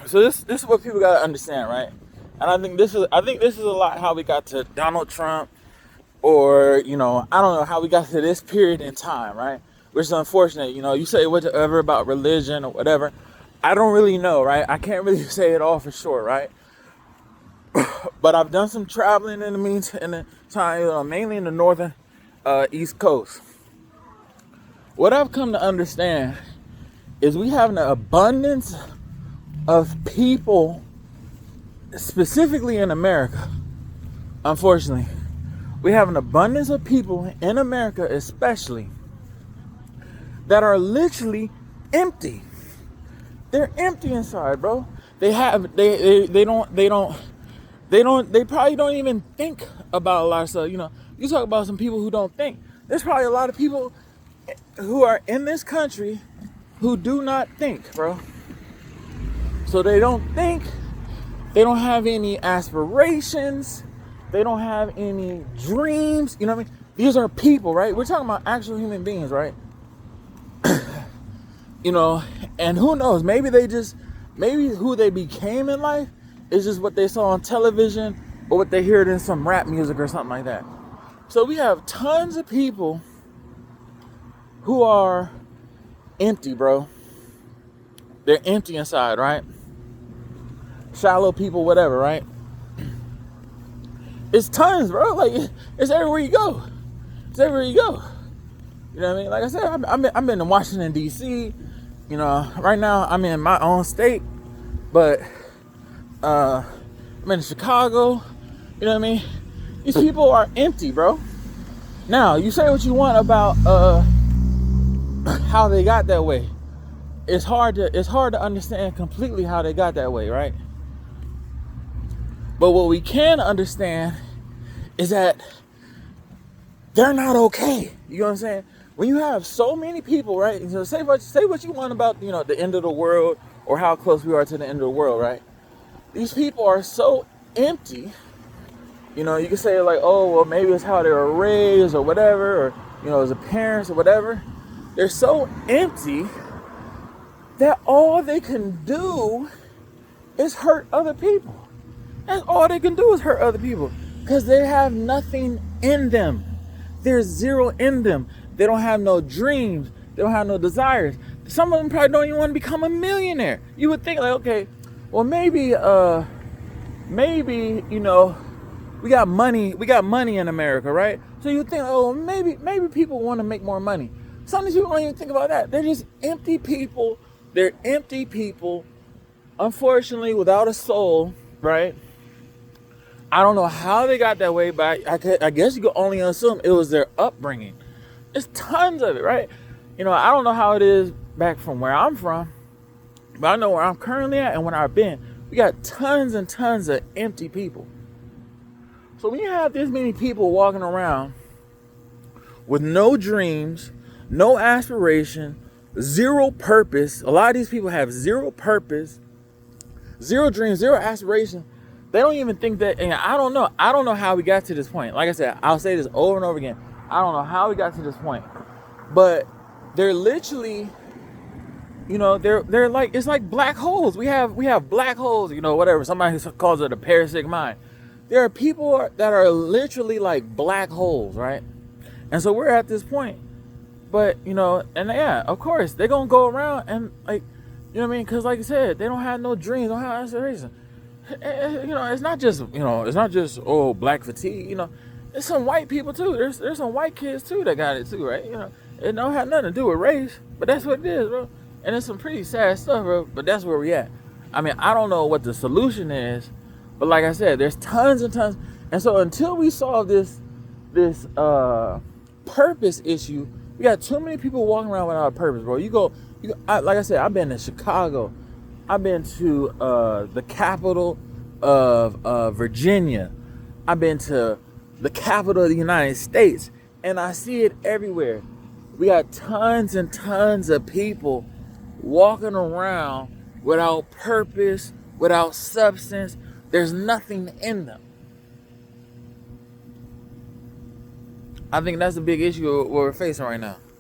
So this is what people gotta understand, right? And I think this is a lot how we got to Donald Trump, or I don't know how we got to this period in time, right? Which is unfortunate. You say whatever about religion or whatever. I don't really know, right? I can't really say it all for sure, right? But I've done some traveling in the meantime, in the time, mainly in the northern East Coast. What I've come to understand is we have an abundance of people, specifically in America. Unfortunately, we have an abundance of people in America, especially, that are literally empty. They're empty inside, bro. They probably don't even think about a lot of stuff. You talk about some people who don't think. There's probably a lot of people who are in this country who do not think, bro. So they don't think. They don't have any aspirations. They don't have any dreams. You know what I mean? These are people, right? We're talking about actual human beings, right? And who knows? Maybe who they became in life is just what they saw on television or what they heard in some rap music or something like that. So we have tons of people who are empty, bro. They're empty inside, right? Shallow people, whatever, right? It's tons, bro. Like, it's everywhere you go. It's everywhere you go. You know what I mean? Like I said, I've been in Washington, D.C. Right now I'm in my own state, but I'm in Chicago. You know what I mean? These people are empty, bro. Now, you say what you want about how they got that way. It's hard to understand completely how they got that way, right? But what we can understand is that they're not okay. You know what I'm saying? When you have so many people, right? So say what you want about, the end of the world or how close we are to the end of the world, right? These people are so empty. You can say like, oh, well, maybe it's how they were raised or whatever, or, as a parents or whatever. They're so empty that all they can do is hurt other people. That's all they can do is hurt other people because they have nothing in them. There's zero in them. They don't have no dreams. They don't have no desires. Some of them probably don't even want to become a millionaire. You would think like, okay, well, maybe, we got money in America, right? So you think, oh, maybe people want to make more money. Some of these people don't even think about that. They're just empty people. They're empty people, unfortunately, without a soul, right? I don't know how they got that way, but I guess you could only assume it was their upbringing. There's tons of it, right? I don't know how it is back from where I'm from, but I know where I'm currently at and when I've been. We got tons and tons of empty people. So when you have this many people walking around with no dreams, no aspiration, zero purpose, a lot of these people have zero purpose, zero dreams, zero aspiration. They don't even think that, and I don't know how we got to this point. Like I said, I'll say this over and over again. I don't know how we got to this point. But they're literally, they're like, it's like black holes. We have black holes, whatever. Somebody calls it a parasitic mind. There are people that are literally like black holes, right? And so we're at this point. But, and yeah, of course, they're going to go around and like, you know what I mean? Because like I said, they don't have no dreams, don't have aspirations. It's not just, oh, black fatigue, there's some white people too. There's some white kids too that got it too, right? It don't have nothing to do with race, but that's what it is, bro. And it's some pretty sad stuff, bro, but that's where we at. I mean, I don't know what the solution is, but like I said, there's tons and tons. And so until we solve this purpose issue, we got too many people walking around without a purpose, bro. Like I said, I've been to Chicago. I've been to the capital of Virginia. I've been to the capital of the United States, and I see it everywhere. We got tons and tons of people walking around without purpose, without substance. There's nothing in them. I think that's a big issue we're facing right now.